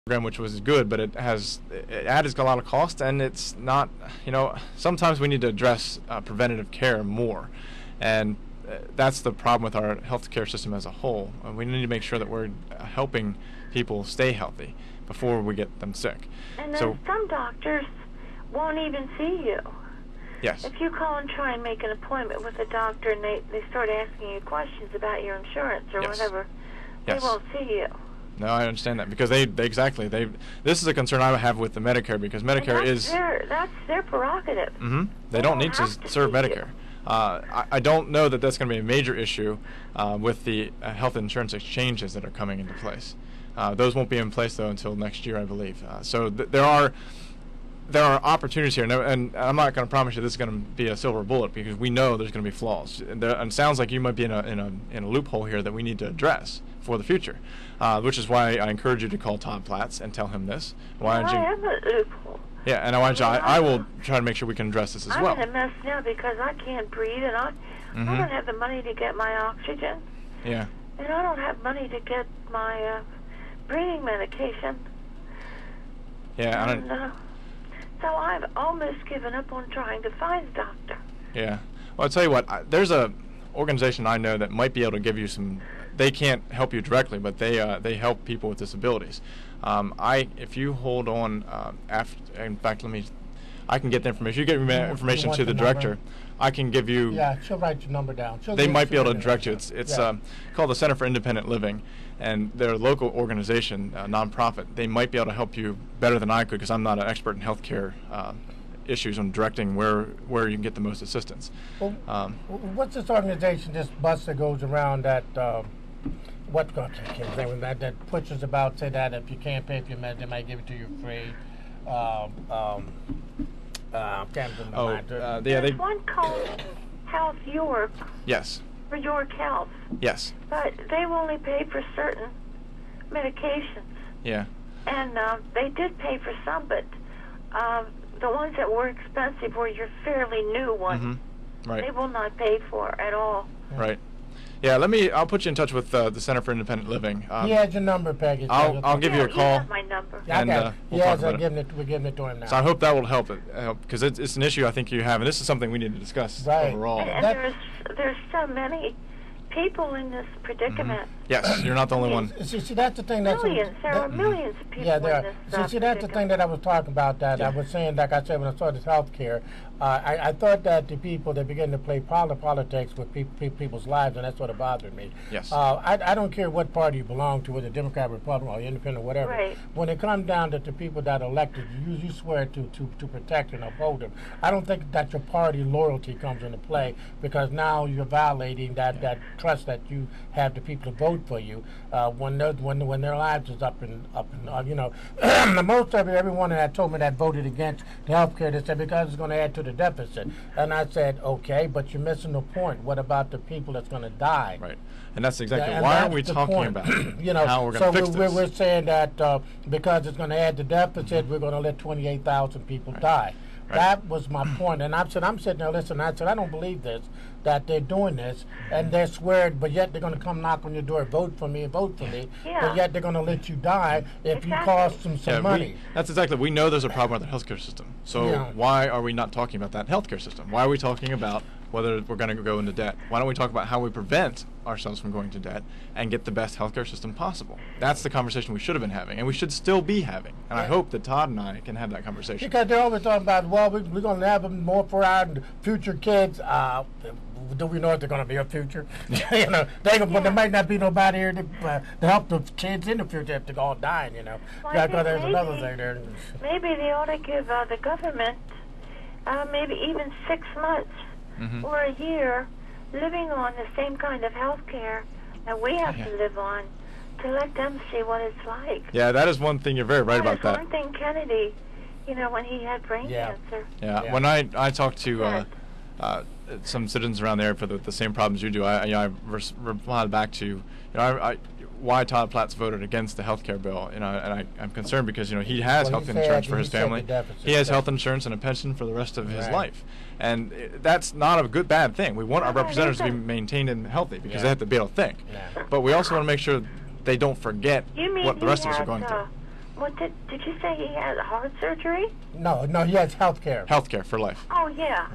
program, which was good, but it adds a lot of cost, and it's not. Sometimes we need to address preventative care more, and that's the problem with our healthcare system as a whole. We need to make sure that we're helping people stay healthy before we get them sick. And then some doctors won't even see you. Yes. If you call and try and make an appointment with a doctor and they start asking you questions about your insurance or whatever, they won't see you. No, I understand that because this is a concern I have with the Medicare because Medicare that's their prerogative. Mm-hmm. They don't need to serve Medicare. I don't know that that's going to be a major issue with the health insurance exchanges that are coming into place. Those won't be in place though until next year, I believe. So there are opportunities here, and I'm not going to promise you this is going to be a silver bullet because we know there's going to be flaws. And it sounds like you might be in a loophole here that we need to address for the future, which is why I encourage you to call Todd Platts and tell him this. I am a loophole. Yeah, and I will try to make sure we can address this as well. I'm in a mess now because I can't breathe, and I don't have the money to get my oxygen. Yeah. And I don't have money to get my breathing medication. Yeah, so I've almost given up on trying to find a doctor. Yeah. Well, I'll tell you what, there's a organization I know that might be able to give you some. They can't help you directly, but they help people with disabilities. If you hold on, in fact, I can get the information. You get information to the director. I can give you. Yeah, she'll write your number down. They might be able to direct you. It's called the Center for Independent Living, and they're a local organization, nonprofit. They might be able to help you better than I could because I'm not an expert in healthcare issues on directing where you can get the most assistance. Well, what's this organization, this bus that goes around that? That pushes about say that if you can't pay for your meds, they might give it to you free. There's one called Health York. Yes. For York Health. Yes. But they only pay for certain medications. Yeah. And they did pay for some, but the ones that were expensive were your fairly new ones. Mm-hmm. Right. They will not pay for at all. Right. Yeah, I'll put you in touch with the Center for Independent Living. He has your number, Peggy. I'll give you a call. You have my number. Yeah, and, we're giving it to him now. So I hope that will help because it's an issue I think you have, and this is something we need to discuss overall. And there's so many people in this predicament. Mm-hmm. Yes, you're not the only one. See, that's the thing. There are millions of people in this predicament. That's the thing that I was talking about. I was saying, like I said, when I saw this health care, I thought that the people that begin to play politics with people's lives, and that's what bothered me. Yes. I don't care what party you belong to, whether Democrat, Republican, or Independent, or whatever. Right. When it comes down to the people that elected you swear to protect and uphold them. I don't think that your party loyalty comes into play because now you're violating that trust that you have the people to vote for you when their lives is up and most of everyone that told me that voted against the health care, they said because it's going to add to the deficit. And I said, okay, but you're missing the point. What about the people that's going to die? Right. And that's exactly why are we talking about how we're going to fix this? So we're saying that because it's going to add to deficit, we're going to let 28,000 people die. Right. That was my point. And I'm sitting there listening. I said, I don't believe this, that they're doing this, and they're swearing, but yet they're going to come knock on your door, vote for me, but yet they're going to let you die if you cost them some money. That's exactly. We know there's a problem with the healthcare system. So why are we not talking about that healthcare system? Why are we talking about whether we're going to go into debt? Why don't we talk about how we prevent ourselves from going to debt and get the best healthcare system possible? That's the conversation we should have been having, and we should still be having. And I hope that Todd and I can have that conversation. Because they're always talking about, well, we're going to have more for our future kids. Do we know if they're going to be a future? There might not be nobody here to help the kids in the future if they're all dying, Well, there's another thing there. Maybe they ought to give the government maybe even 6 months or a year living on the same kind of health care that we have to live on to let them see what it's like. Yeah, that is one thing. You're very right about that. One thing Kennedy, when he had brain cancer. Yeah. When I talked to some citizens around there for the same problems you do, I replied back to why Todd Platts voted against the health care bill, and I'm concerned because he has health insurance for his family. He has health insurance and a pension for the rest of his life, and that's not a bad thing. We want our representatives to be maintained and healthy because they have to be able to think, but we also want to make sure they don't forget what the rest of us are going through. What did you say he had heart surgery? No, he has health care. Health care for life. Oh, yeah.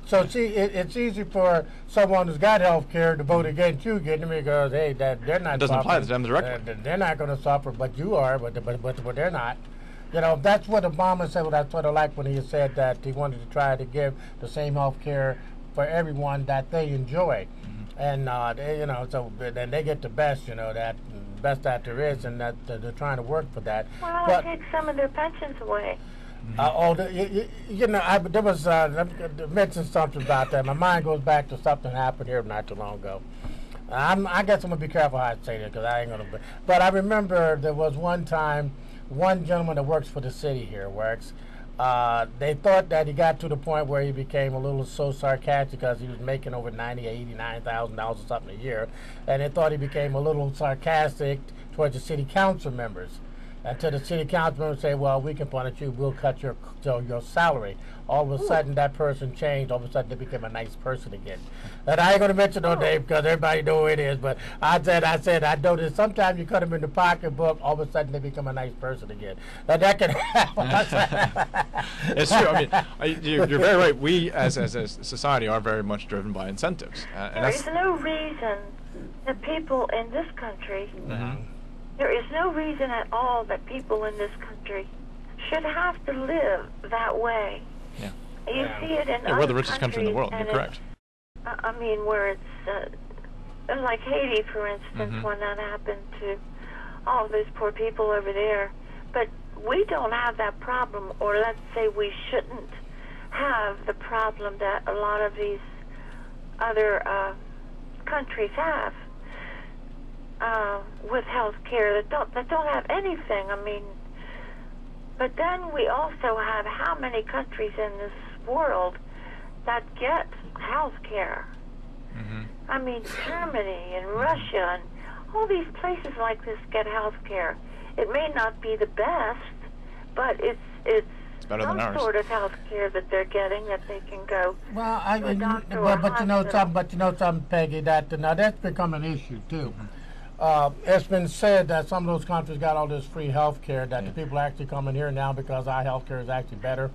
So, see, it's easy for someone who's got health care to vote against you getting it because, hey, that they're not It doesn't apply to suffering. them directly. They're not going to suffer, but you are, but they're not. You know, that's what Obama said. That's what I like when he said that he wanted to try to give the same health care for everyone that they enjoy. And, you know, so then they get the best, you know, that best that there is, and that they're trying to work for that. Well, but, take some of their pensions away. You know, there was, I mentioned something about that. My mind goes back to something happened here not too long ago. I guess I'm going to be careful how I say that because I ain't going to. But I remember there was one time, one gentleman that works for the city here works. They thought that he got to the point where he became a little so sarcastic because he was making over $89,000 or something a year, and they thought he became a little sarcastic towards the city council members. Until the city council members say, "Well, we can punish you. We'll cut your salary." All of a sudden, that person changed. All of a sudden, they became a nice person again. And I ain't going to mention no name because everybody know who it is. But I said, I know that sometimes you cut them in the pocketbook. All of a sudden, they become a nice person again. Now, that can happen. It's true. I mean, you're very right. We, as a society, are very much driven by incentives. There is no reason that people in this country. There is no reason at all that people in this country should have to live that way. Yeah. You see it in other we're the richest country in the world. You're countries, correct. I mean, where it's like Haiti, for instance, when that happened to all those poor people over there. But we don't have that problem, or let's say we shouldn't have the problem that a lot of these other countries have. With health care that don't have anything. I mean, but then we also have how many countries in this world that get health care? I mean, Germany and Russia and all these places like this get health care. It may not be the best, but it's better than ours. Sort of health care that they're getting that they can go. Well, to a doctor or but you know hospital. something, Peggy. That now that's become an issue too. It's been said that some of those countries got all this free health care, that the people are actually coming here now because our health care is actually better,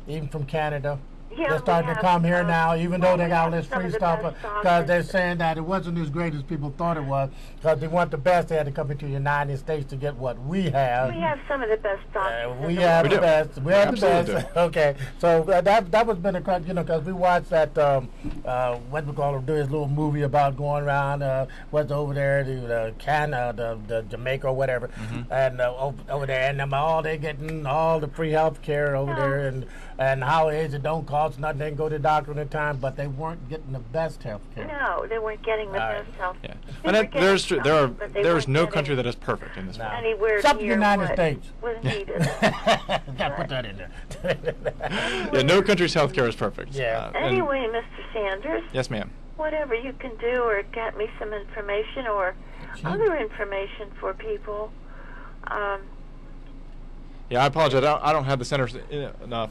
even from Canada. Yeah, they're starting to come here now, even though they got all this some free of the stuff, best because doctors. they're saying that it wasn't as great as people thought it was, because they want the best. They had to come into the United States to get what we have. We have some of the best doctors. We in the have world. the best. We have the Absolutely best. Okay, so that was been a, you know, because we watched that what we call do his little movie about going around what's over there to Canada, the Jamaica or whatever, and over there, and them all they getting all the free health care over there, and how it is it don't cost nothing. They can go to the doctor in the time, but they weren't getting the best health care. No, they weren't getting the best health. Yeah, They and were that, there's getting there are some, but they there is weren't no getting country that is perfect in this world. anywhere Except the near United what States. was needed. Gotta put that in there. Yeah, no country's healthcare is perfect. Yeah. And- Anyway, Mr. Sanders, yes, ma'am. whatever you can do or get me some information or other information for people. Yeah, I apologize. I don't have the center's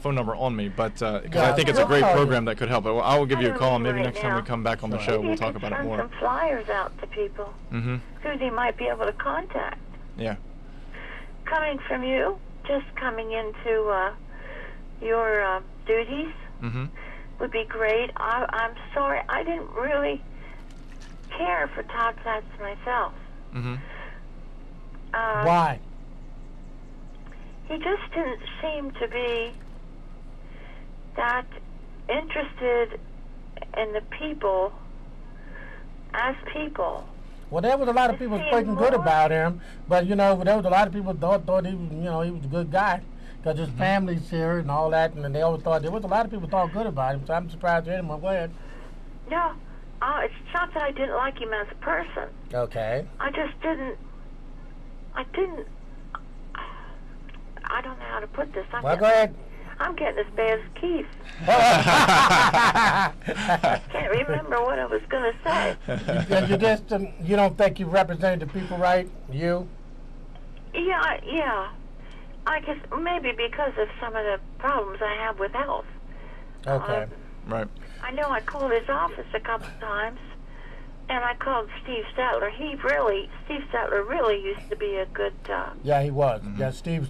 phone number on me, but because I think it's a great program that could help. I will give you a call, and maybe next time we come back on the show, Maybe we'll you talk could about it send more. some flyers out to people who they might be able to contact. Yeah. Coming from you, just coming into your duties would be great. I'm sorry, I didn't really care for Todd Platts myself. Why? He just didn't seem to be that interested in the people as people. Well, there was a lot of people speaking good about him, but you know, there was a lot of people thought he was, you know, he was a good guy because his family's here and all that, and they always thought there was a lot of people thought good about him. So I'm surprised to hear him. I'm glad. No, it's not that I didn't like him as a person. Okay. I just didn't. I don't know how to put this. Well, go ahead. I'm getting as bad as Keith. I can't remember what I was going to say. You just you don't think you represented the people right? You? Yeah. I guess maybe because of some of the problems I have with health. Okay. Right. I know I called his office a couple times, and I called Steve Statler. Steve Statler really used to be a good. Yeah, he was. Yeah, Steve